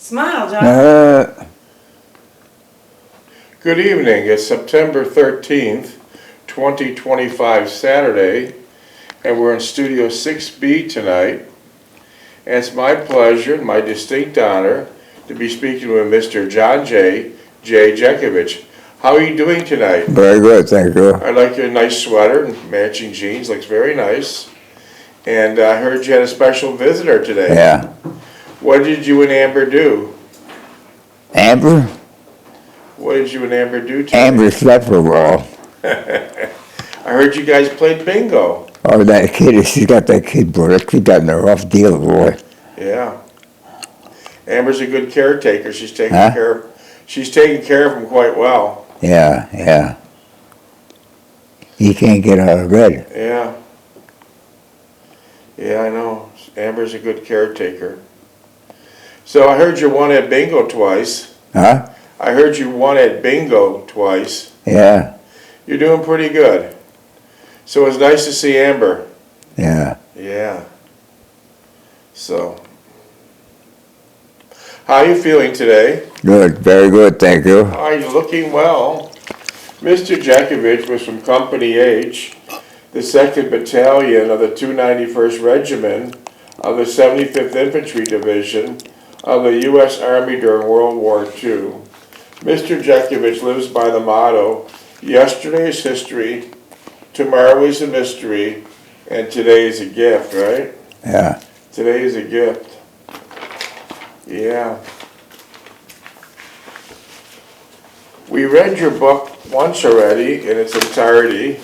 Smile, John. Good evening. It's September 13th, 2025, Saturday, and we're in Studio 6B tonight. And it's my pleasure and my distinct honor to be speaking with Mr. John J. Jeckovich. How are you doing tonight? Very good, thank you. I like your nice sweater and matching jeans. Looks very nice. And I heard you had a special visitor today. Yeah. What did you and Amber do? Amber? What did you and Amber do today? Amber slept for a while. I heard you guys played bingo. Oh, that kid, she's got that kid, boy. That kid got in a rough deal, boy. Yeah. Amber's a good caretaker. She's taking Huh? She's taking care of him quite well. Yeah, yeah. He can't get out of bed. Yeah. Yeah, I know. Amber's a good caretaker. So I heard you won at bingo twice. Huh? I heard you won at bingo twice. Yeah, You're doing pretty good. So it's nice to see Amber. yeah. Yeah. So, how are you feeling today? Good, very good, thank you. Oh, you're looking well. Mr. Jeckovich was from Company H, the 2nd Battalion of the 291st Regiment of the 75th Infantry Division of the U.S. Army during World War II. Mr. Jeckovich lives by the motto, yesterday is history, tomorrow is a mystery, and today is a gift, right? Yeah, Today is a gift. Yeah. We read your book once already in its entirety,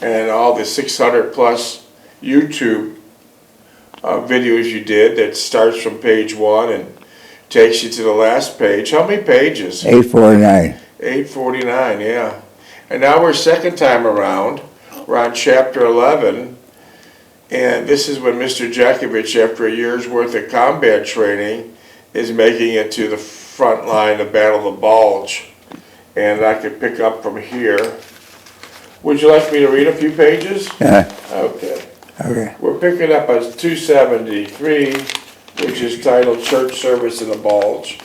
and all the 600 plus YouTube videos you did that starts from page 1 and takes you to the last page. How many pages? 849. 849, yeah. And now we're second time around. We're on chapter 11, and this is when Mr. Jeckovich, after a year's worth of combat training, is making it to the front line of Battle of the Bulge. And I could pick up from here. Would you like me to read a few pages? Yeah, Okay. okay. We're picking up on 273, which is titled Church Service in the Bulge.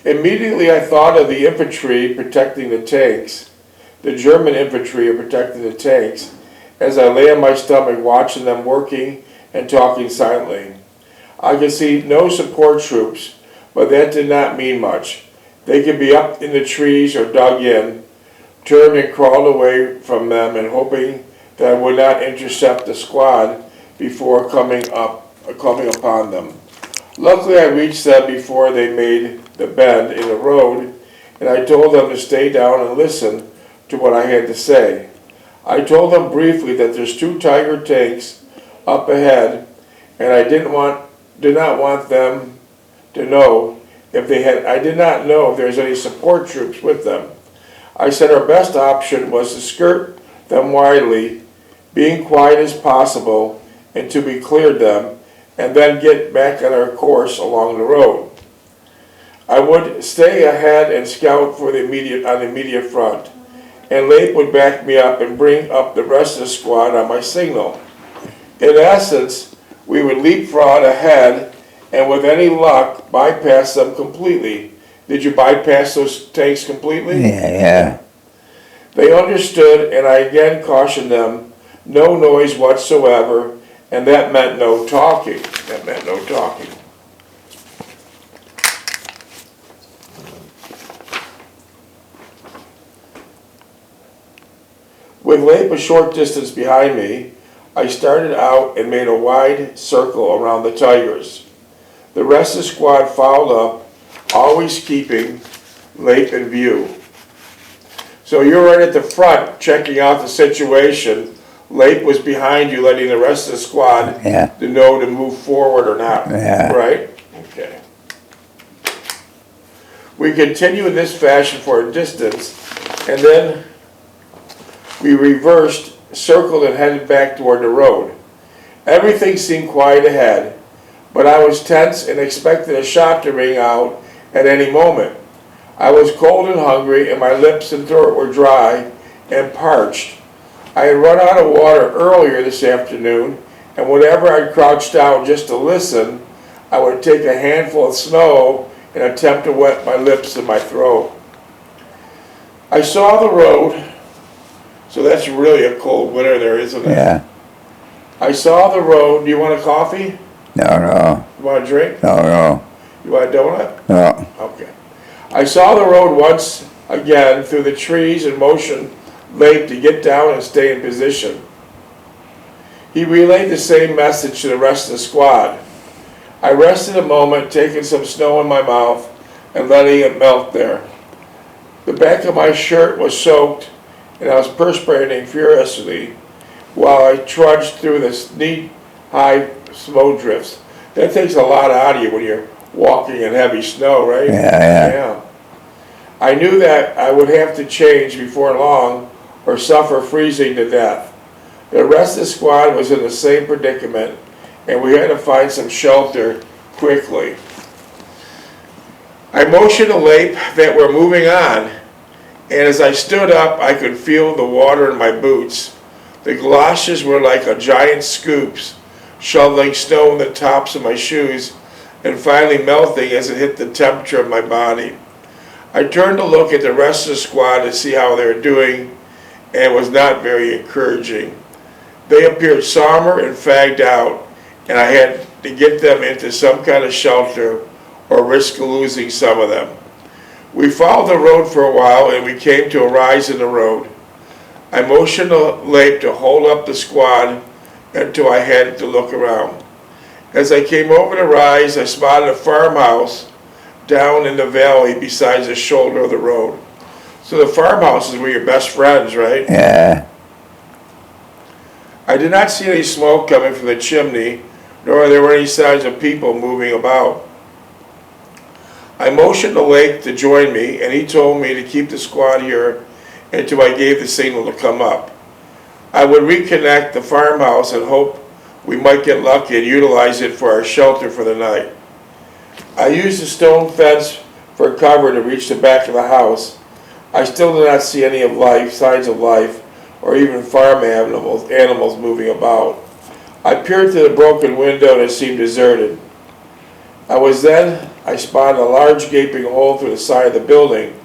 Immediately I thought of the infantry protecting the tanks. The German infantry are protecting the tanks, as I lay on my stomach watching them working and talking silently. I could see no support troops, but that did not mean much. They could be up in the trees or dug in, turned and crawled away from them and hoping that I would not intercept the squad before coming upon them. Luckily I reached them before they made the bend in the road, and I told them to stay down and listen to what I had to say. I told them briefly that there's 2 Tiger tanks up ahead, and I did not want them to know I did not know if there was any support troops with them. I said our best option was to skirt them widely, being quiet as possible until we cleared them, and then get back on our course along the road. I would stay ahead and scout for on the immediate front, and Leip would back me up and bring up the rest of the squad on my signal. In essence, we would leapfrog ahead and with any luck bypass them completely. Did you bypass those tanks completely? Yeah. They understood, and I again cautioned them, no noise whatsoever, and that meant no talking. That meant no talking. With Leip a short distance behind me, I started out and made a wide circle around the Tigers. The rest of the squad followed up, always keeping Leip in view. So you're right at the front, checking out the situation. Leip was behind you, letting the rest of the squad to know to move forward or not. Yeah. Right? Okay. We continued in this fashion for a distance, and then we reversed, circled, and headed back toward the road. Everything seemed quiet ahead, but I was tense and expected a shot to ring out at any moment. I was cold and hungry, and my lips and throat were dry and parched. I had run out of water earlier this afternoon, and whenever I crouched down just to listen, I would take a handful of snow and attempt to wet my lips and my throat. I saw the road, so that's really a cold winter there, isn't it? Yeah. I saw the road. Do you want a coffee? No. You want a drink? No. You want a donut? No. Okay. I saw the road once again through the trees and motioned Lape to get down and stay in position. He relayed the same message to the rest of the squad. I rested a moment, taking some snow in my mouth and letting it melt there. The back of my shirt was soaked and I was perspiring furiously while I trudged through the knee-high snow drifts. That takes a lot out of you when you're walking in heavy snow, right? Yeah. I knew that I would have to change before long or suffer freezing to death. The rest of the squad was in the same predicament, and we had to find some shelter quickly. I motioned to Lape that we're moving on, and as I stood up, I could feel the water in my boots. The galoshes were like a giant scoops, shoveling snow in the tops of my shoes, and finally melting as it hit the temperature of my body. I turned to look at the rest of the squad to see how they were doing, and it was not very encouraging. They appeared somber and fagged out, and I had to get them into some kind of shelter or risk losing some of them. We followed the road for a while, and we came to a rise in the road. I motioned to Lape to hold up the squad until I had to look around. As I came over the rise, I spotted a farmhouse down in the valley besides the shoulder of the road. So the farmhouses were your best friends, right? Yeah. I did not see any smoke coming from the chimney, nor there were any signs of people moving about. I motioned to Lake to join me, and he told me to keep the squad here until I gave the signal to come up. I would reconnect the farmhouse and hope we might get lucky and utilize it for our shelter for the night. I used the stone fence for cover to reach the back of the house. I still did not see any signs of life, or even farm animals moving about. I peered through the broken window and it seemed deserted. I spotted a large gaping hole through the side of the building.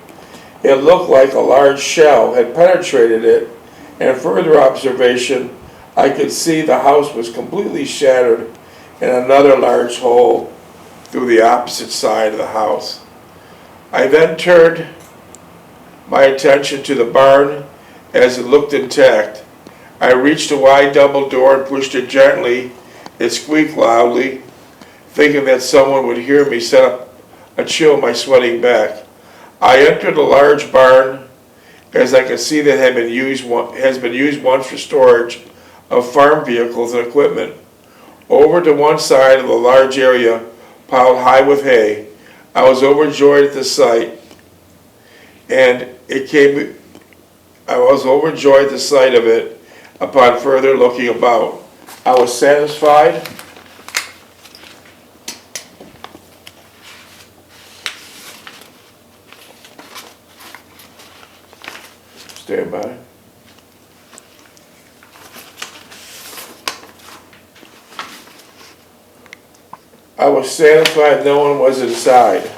It looked like a large shell had penetrated it, and further observation, I could see the house was completely shattered and another large hole through the opposite side of the house. I then turned my attention to the barn as it looked intact. I reached a wide double door and pushed it gently. It squeaked loudly, thinking that someone would hear me, set up a chill in my sweating back. I entered a large barn, as I could see that has been used once for storage of farm vehicles and equipment. Over to one side of the large area, piled high with hay, I was overjoyed at the sight, of it upon further looking about. I was satisfied. Stand by. I was satisfied no one was inside.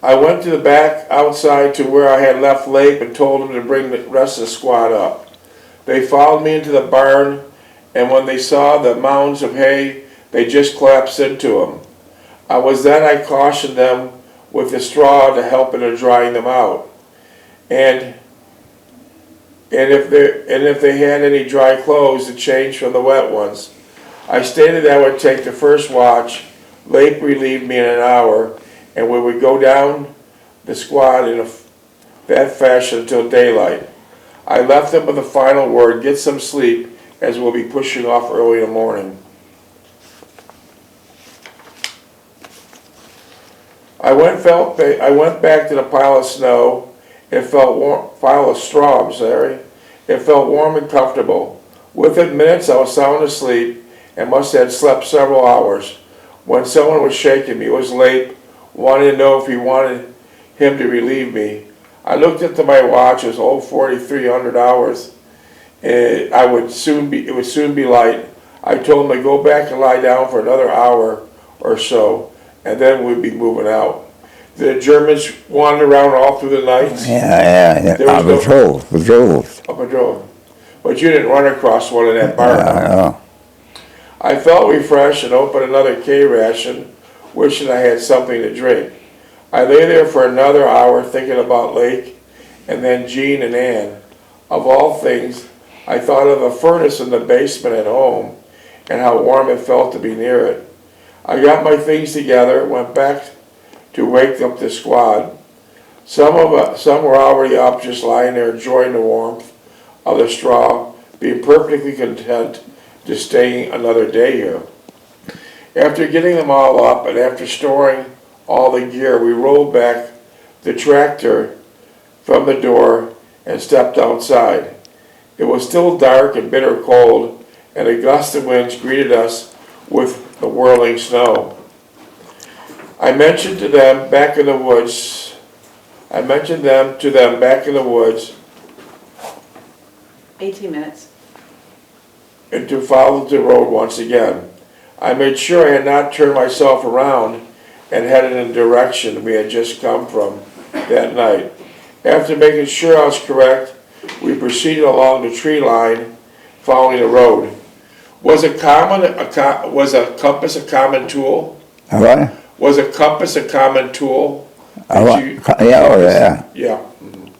I went to the back outside to where I had left Lape and told him to bring the rest of the squad up. They followed me into the barn, and when they saw the mounds of hay, they just collapsed into them. I cautioned them with the straw to help in drying them out. And if they had any dry clothes to change from the wet ones. I stated that I would take the first watch. Lape relieved me in an hour, and we would go down the squad in that fashion until daylight. I left them with the final word, get some sleep, as we'll be pushing off early in the morning. I went back to the pile of snow. It felt warm, pile of straw, It felt warm and comfortable. Within minutes I was sound asleep and must have slept several hours. When someone was shaking me, it was Lape, wanting to know if he wanted him to relieve me. I looked into my watch, it was 4,300 hours, and it would soon be light. I told him to go back and lie down for another hour or so, and then we'd be moving out. The Germans wandered around all through the night. Yeah. There was Patrols. A patrol. But you didn't run across one in that barn. No. I felt refreshed and opened another K ration, wishing I had something to drink. I lay there for another hour thinking about Lake and then Jean and Ann. Of all things, I thought of the furnace in the basement at home and how warm it felt to be near it. I got my things together, went back to wake up the squad. Some were already up, just lying there enjoying the warmth of the straw, being perfectly content to stay another day here. After getting them all up and after storing all the gear, we rolled back the tractor from the door and stepped outside. It was still dark and bitter cold, and a gust of winds greeted us with the whirling snow. I mentioned to them back in the woods, 18 minutes. and to follow the road once again. I made sure I had not turned myself around and headed in the direction we had just come from that night. After making sure I was correct, we proceeded along the tree line, following the road. Was a compass a common tool? What? Was a compass a common tool? Yeah. Yeah. Mhm.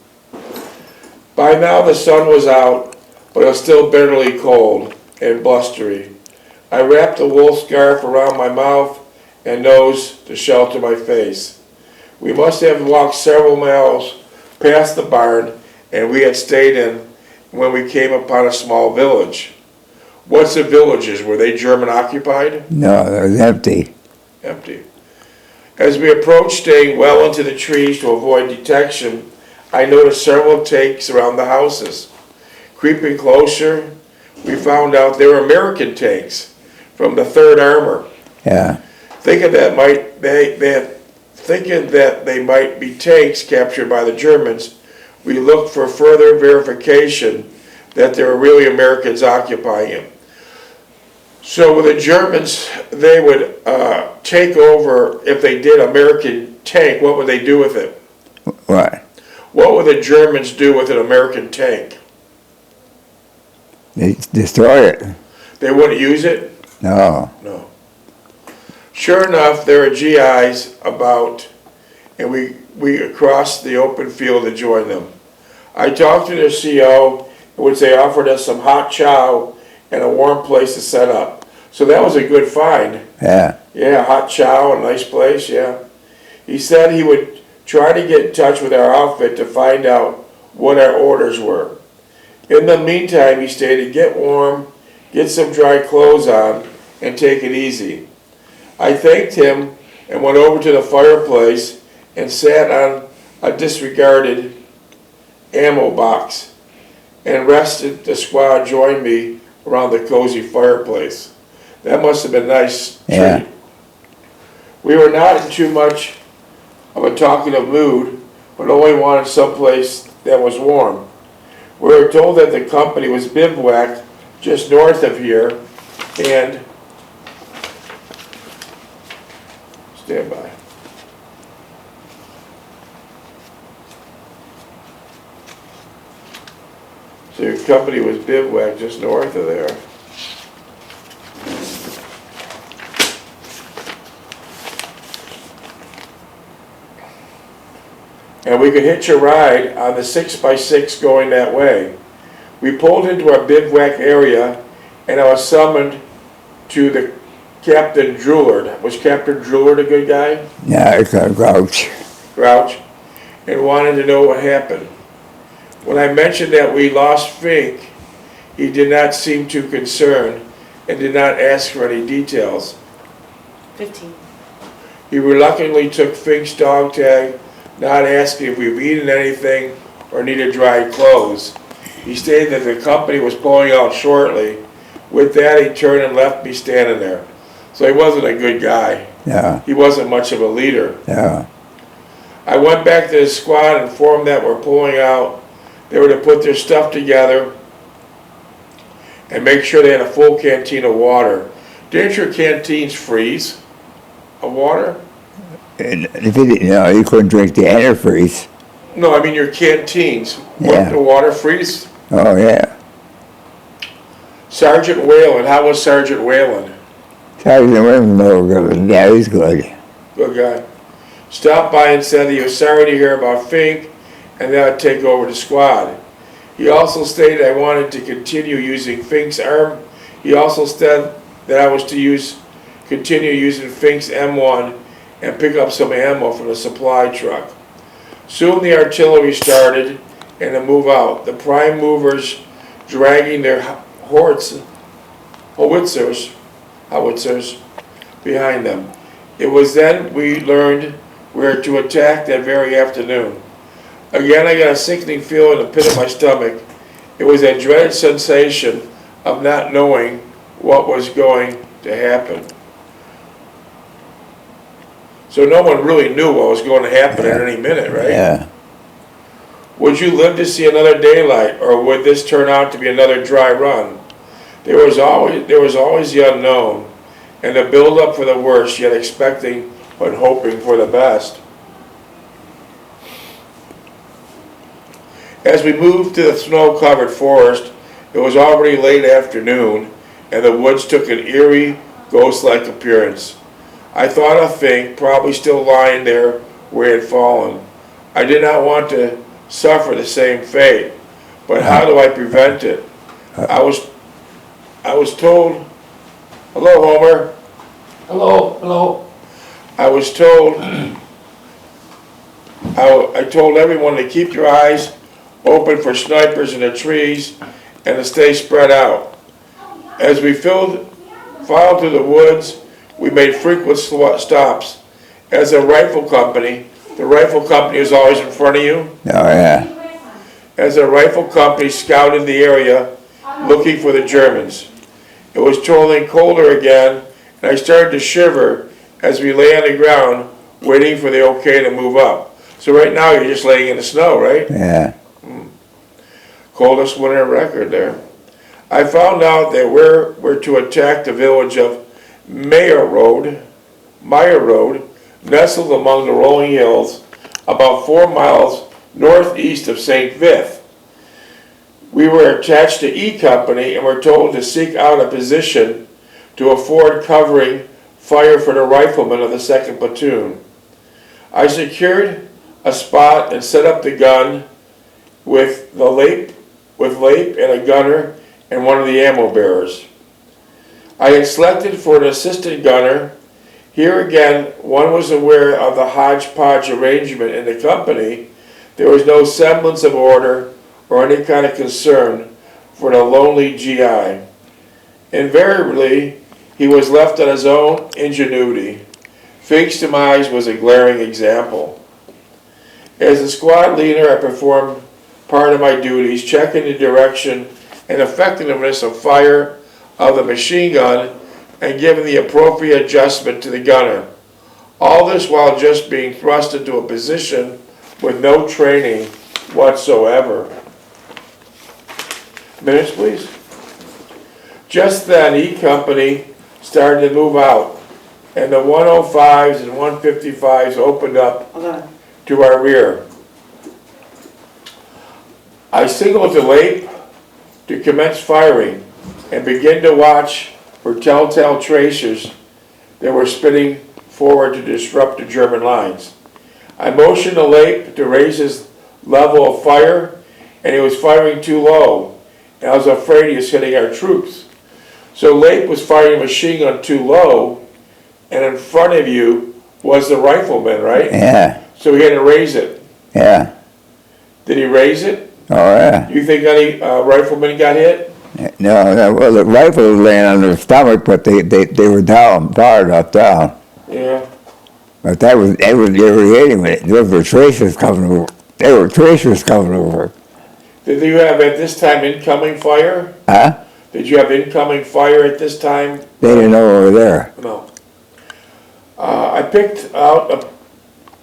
By now the sun was out, but it was still bitterly cold and blustery. I wrapped a wool scarf around my mouth and nose to shelter my face. We must have walked several miles past the barn, and we had stayed in when we came upon a small village. What's the villages? Were they German occupied? No, it was empty. Empty. As we approached, staying well into the trees to avoid detection, I noticed several tanks around the houses. Creeping closer, we found out they were American tanks from the 3rd Armor. Yeah. Thinking that they might be tanks captured by the Germans, we looked for further verification that there were really Americans occupying it. So with the Germans, they would take over. If they did American tank, what would they do with it? What? What would the Germans do with an American tank? They destroy it. They wouldn't use it? No. No. Sure enough, there are GIs about, and we crossed the open field to join them. I talked to their CO, which they offered us some hot chow and a warm place to set up. So that was a good find. Yeah. Yeah, hot chow, a nice place, yeah. He said he would try to get in touch with our outfit to find out what our orders were. In the meantime, he stated, get warm, get some dry clothes on, and take it easy. I thanked him and went over to the fireplace and sat on a disregarded ammo box and rested. The squad joined me around the cozy fireplace. That must have been a nice treat. Yeah. We were not in too much of a talkative mood, but only wanted someplace that was warm. We were told that the company was bivouacked just north of here, and stand by. So your company was bivouacked just north of there. And we could hitch a ride on the 6x6 going that way. We pulled into our bivouac area, and I was summoned to the Captain Dreward. Was Captain Dreward a good guy? Yeah, it's a grouch. Grouch. And wanted to know what happened. When I mentioned that we lost Fink, he did not seem too concerned and did not ask for any details. 15. He reluctantly took Fink's dog tag, not asking if we've eaten anything or needed dry clothes. He stated that the company was pulling out shortly. With that, he turned and left me standing there. So he wasn't a good guy. Yeah. He wasn't much of a leader. Yeah. I went back to the squad and informed that we're pulling out. They were to put their stuff together and make sure they had a full canteen of water. Didn't your canteens freeze of water? And if you didn't know, you couldn't drink the antifreeze. No, I mean your canteens. Yeah. Wouldn't the water freeze? Oh, yeah. Sergeant Whalen, how was Sergeant Whalen? Sergeant Williams, no good. Yeah, he's good. Good guy. Stopped by and said he was sorry to hear about Fink and that I'd take over the squad. He also stated I wanted to continue using Fink's arm. He also said that I was to continue using Fink's M1 and pick up some ammo from the supply truck. Soon the artillery started and to move out. The prime movers dragging their howitzers behind them. It was then we learned where to attack that very afternoon. Again, I got a sickening feeling in the pit of my stomach. It was that dreaded sensation of not knowing what was going to happen. So no one really knew what was going to happen at any minute, right? Yeah. Would you live to see another daylight, or would this turn out to be another dry run? There was always the unknown, and the build-up for the worst, yet expecting but hoping for the best. As we moved to the snow-covered forest, it was already late afternoon, and the woods took an eerie, ghost-like appearance. I thought of Fink, probably still lying there where he had fallen. I did not want to suffer the same fate, but how do I prevent it? I was told, hello Homer, hello. I was told, I told everyone to keep your eyes open for snipers in the trees and to stay spread out. As we filed through the woods, we made frequent stops. As a rifle company, the rifle company is always in front of you. Oh, yeah. As a rifle company scouted the area looking for the Germans. It was turning colder again, and I started to shiver as we lay on the ground waiting for the okay to move up. So right now you're just laying in the snow, right? Yeah. Coldest winter record there. I found out that we're to attack the village of Meyer Road, nestled among the rolling hills, about 4 miles northeast of St. Vith. We were attached to E Company and were told to seek out a position to afford covering fire for the riflemen of the 2nd platoon. I secured a spot and set up the gun with Lape and a gunner and one of the ammo bearers. I had selected for an assistant gunner. Here again, one was aware of the hodgepodge arrangement in the company. There was no semblance of order or any kind of concern for the lonely GI. Invariably, he was left on his own ingenuity. Fink's demise was a glaring example. As a squad leader, I performed part of my duties, checking the direction and effectiveness of fire of the machine gun and giving the appropriate adjustment to the gunner. All this while just being thrust into a position with no training whatsoever. Minutes, please. Just then, E Company started to move out, and the 105s and 155s opened up Hold on. to our rear. I signaled to Lape to commence firing and begin to watch for telltale tracers that were spinning forward to disrupt the German lines. I motioned to Lape to raise his level of fire, and he was firing too low, and I was afraid he was hitting our troops. So Lape was firing a machine gun too low, and in front of you was the rifleman, right? Yeah. So he had to raise it. Yeah. Did he raise it? Oh, yeah. Do you think any riflemen got hit? No, well, the rifle was laying on their stomach, but they were down, far enough down. Yeah. But that was irritating. Those were tracers coming over. They were tracers coming over. Did you have at this time incoming fire? Huh? Did you have incoming fire at this time? They didn't know over there. No. I picked out an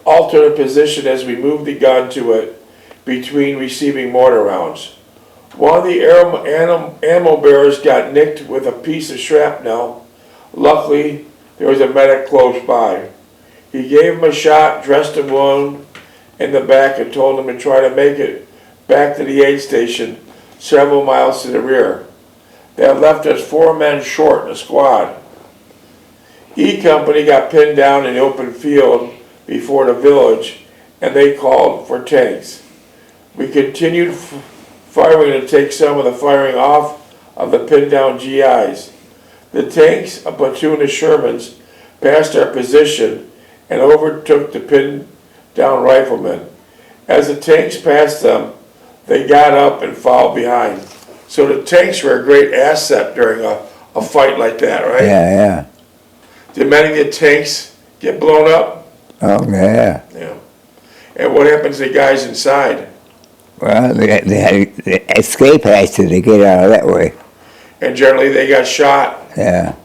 alternate position as we moved the gun to it between receiving mortar rounds. One of the ammo bearers got nicked with a piece of shrapnel. Luckily, there was a medic close by. He gave him a shot, dressed the wound in the back, and told him to try to make it back to the aid station several miles to the rear. That left us 4 men short in the squad. E Company got pinned down in the open field before the village, and they called for tanks. We continued firing to take some of the firing off of the pinned down GIs. The tanks, a platoon of Shermans, passed our position and overtook the pinned down riflemen. As the tanks passed them, they got up and followed behind. So the tanks were a great asset during a fight like that, right? Yeah. Did many of the tanks get blown up? Oh, yeah. Yeah. And what happens to the guys inside? Well, they had escape hatches to get out of that way. And generally they got shot. Yeah.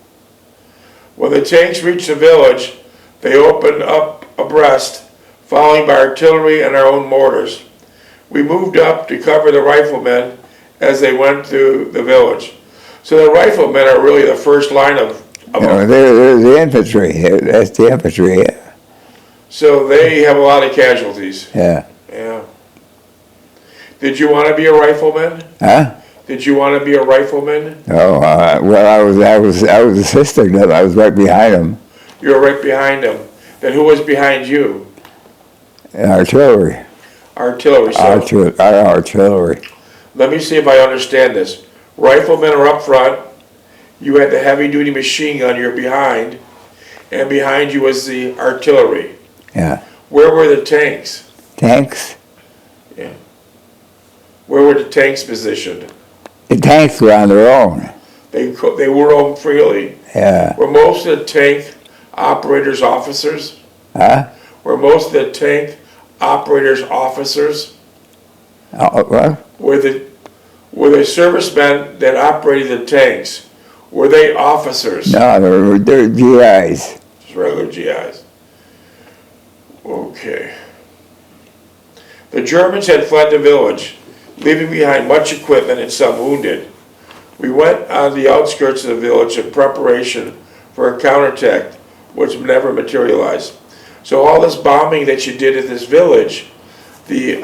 When the tanks reached the village, they opened up abreast, followed by artillery and our own mortars. We moved up to cover the riflemen as they went through the village. So the riflemen are really the first line of No, they're the infantry. That's the infantry, yeah. So they have a lot of casualties. Yeah. Yeah. Did you want to be a rifleman? Huh? Did you want to be a rifleman? Oh, well, I was assisting them. I was right behind them. You were right behind them. Then who was behind you? Artillery. Artillery. So Our artillery. let me see if I understand this. Riflemen are up front. You had the heavy-duty machine gun. You're behind, and behind you was the artillery. Yeah. Where were the tanks? Tanks. Yeah. Where were the tanks positioned? The tanks were on their own. They roamed freely. Yeah. Were most of the tank operators officers? Huh? Were most of the tank operators officers? What? Were the servicemen that operated the tanks, were they officers? No, they're GIs. Just regular GIs. Okay. The Germans had fled the village, leaving behind much equipment and some wounded. We went on the outskirts of the village in preparation for a counterattack, which never materialized. So all this bombing that you did at this village, the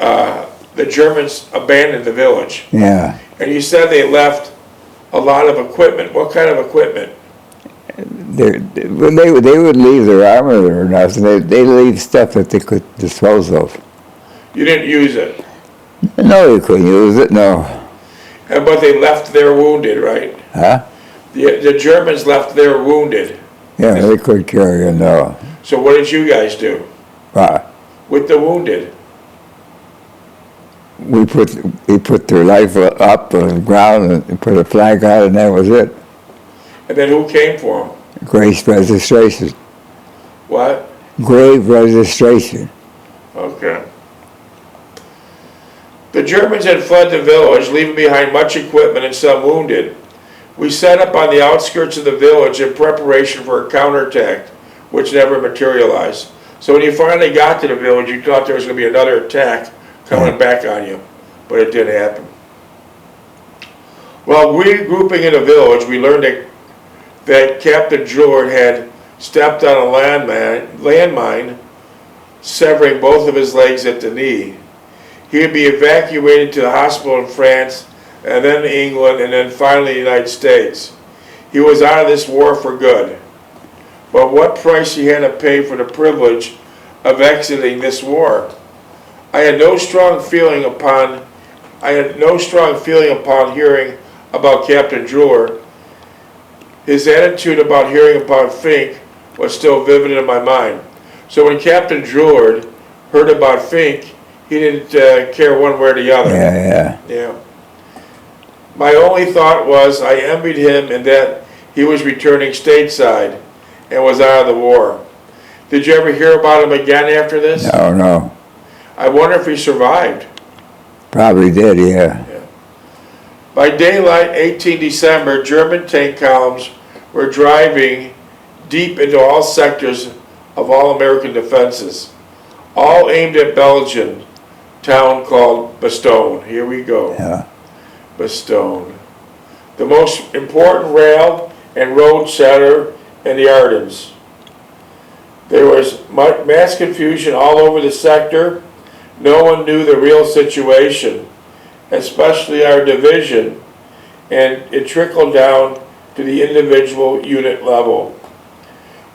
Germans abandoned the village. Yeah. And you said they left a lot of equipment. What kind of equipment? They would leave their armor or nothing. They leave stuff that they could dispose of. You didn't use it. No, they couldn't use it. No. But they left their wounded, right? Huh? The Germans left their wounded. Yeah, they could carry it. No. So what did you guys do with the wounded? We put their life up on the ground and put a flag on it, and that was it. And then who came for them? Grave registration. What? Grave registration. Okay. The Germans had fled the village, leaving behind much equipment and some wounded. We set up on the outskirts of the village in preparation for a counterattack, which never materialized. So when you finally got to the village, you thought there was going to be another attack coming back on you, but it didn't happen. While regrouping in the village, we learned that Captain Jord had stepped on a landmine, severing both of his legs at the knee. He would be evacuated to the hospital in France, and then England, and then finally the United States. He was out of this war for good. But what price he had to pay for the privilege of exiting this war? I had no strong feeling upon hearing about Captain Jord. His attitude about hearing about Fink was still vivid in my mind. So when Captain Jord heard about Fink, he didn't care one way or the other. Yeah. My only thought was I envied him in that he was returning stateside and was out of the war. Did you ever hear about him again after this? No. I wonder if he survived. Probably did, yeah. By daylight, 18 December, German tank columns were driving deep into all sectors of all American defenses, all aimed at Belgian town called Bastogne. Here we go. Yeah. Bastogne. The most important rail and road center in the Ardennes. There was mass confusion all over the sector. No one knew the real situation, especially our division, and it trickled down to the individual unit level.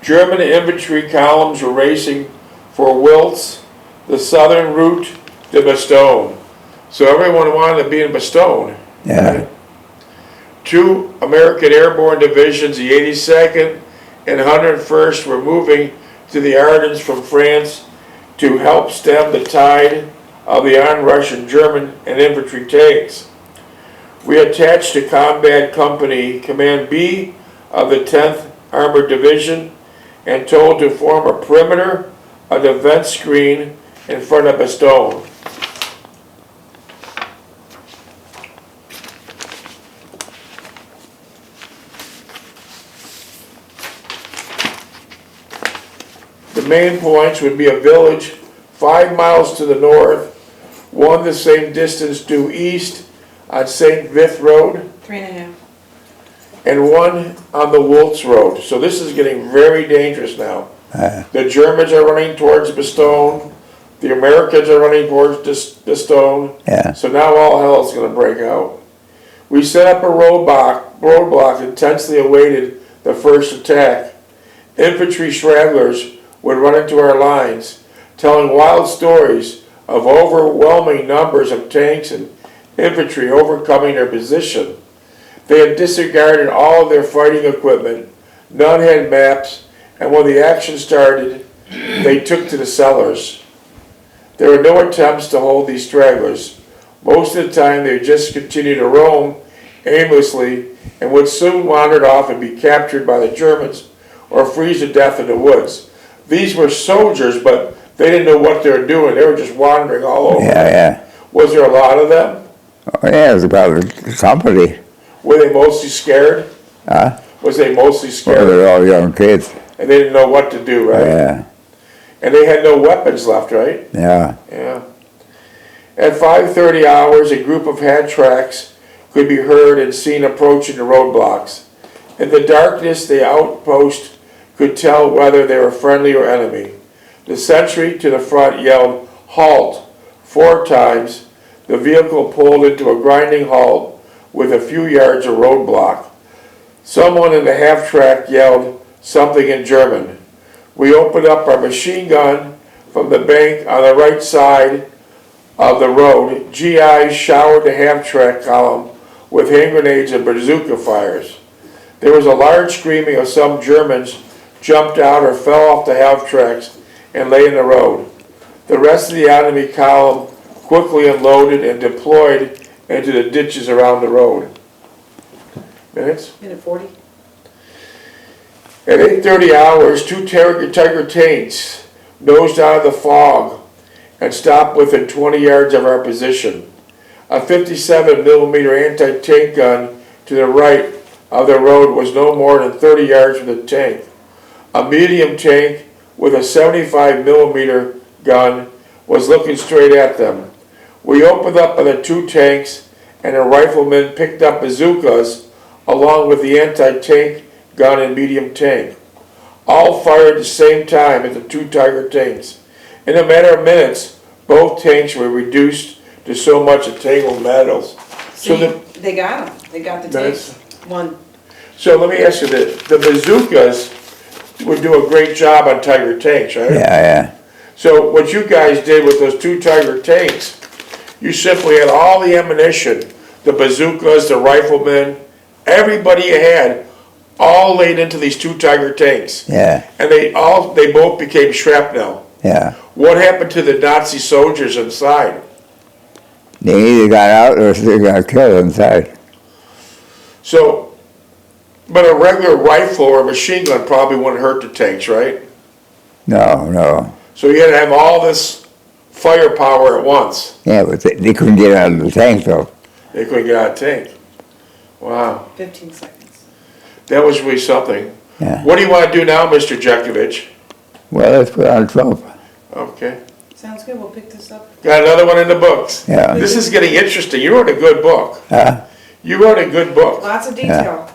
German infantry columns were racing for Wiltz, the southern route to Bastogne. So everyone wanted to be in Bastogne. Yeah. Two American airborne divisions, the 82nd and 101st, were moving to the Ardennes from France to help stem the tide of the onrushing German and infantry tanks. We attached to Combat Company Command B of the 10th Armored Division and told to form a perimeter of the vent screen in front of Bastogne. The main points would be a village 5 miles to the north, one the same distance due east on St. Vith Road, 3.5. and one on the Wiltz Road. So this is getting very dangerous now. The Germans are running towards Bastogne, the Americans are running towards Bastogne, Yeah. so now all hell is going to break out. We set up a roadblock intensely awaited the first attack. Infantry stragglers would run into our lines, telling wild stories of overwhelming numbers of tanks and infantry overcoming their position. They had disregarded all of their fighting equipment, none had maps, and when the action started, they took to the cellars. There were no attempts to hold these stragglers. Most of the time they would just continue to roam aimlessly and would soon wander off and be captured by the Germans or freeze to death in the woods. These were soldiers, but they didn't know what they were doing. They were just wandering all over. Yeah. Was there a lot of them? Oh, yeah, it was about a company. Were they mostly scared? Huh? Was they mostly Well, scared? they're all young kids. And they didn't know what to do, right? Yeah. And they had no weapons left, right? Yeah. Yeah. At 5:30 hours, a group of hat tracks could be heard and seen approaching the roadblocks. In the darkness, the outpost could tell whether they were friendly or enemy. The sentry to the front yelled, "Halt!" 4 times. The vehicle pulled into a grinding halt with a few yards of roadblock. Someone in the half-track yelled something in German. We opened up our machine gun from the bank on the right side of the road. GIs showered the half-track column with hand grenades and bazooka fires. There was a large screaming of some Germans jumped out or fell off the half-tracks and lay in the road. The rest of the enemy column quickly unloaded and deployed into the ditches around the road. Minutes? Minute 40. At 8:30 hours, 2 Tiger tanks nosed out of the fog and stopped within 20 yards of our position. A 57mm anti-tank gun to the right of the road was no more than 30 yards from the tank. A medium tank with a 75mm gun was looking straight at them. We opened up on the 2 tanks and a rifleman picked up bazookas along with the anti-tank gun and medium tank. All fired at the same time at the 2 Tiger tanks. In a matter of minutes, both tanks were reduced to so much entangled metals. So See, they got them. They got the Minutes. tanks. One. So let me ask you this, the bazookas would do a great job on Tiger tanks, right? Yeah. So what you guys did with those 2 Tiger tanks, you simply had all the ammunition, the bazookas, the riflemen, everybody you had, all laid into these 2 Tiger tanks. Yeah. And they both became shrapnel. Yeah. What happened to the Nazi soldiers inside? They either got out or they got killed inside. So, but a regular rifle or a machine gun probably wouldn't hurt the tanks, right? No. So you had to have all this firepower at once. Yeah, but they couldn't get out of the tank though. They couldn't get out of the tank. Wow, 15 seconds. that was really something. Yeah. What do you want to do now, Mr. Jeckovich? Well, let's put on 12. Okay. Sounds good. We'll pick this up. Got another one in the books. Yeah. This is getting interesting. You wrote a good book. Huh? You wrote a good book. Lots of detail.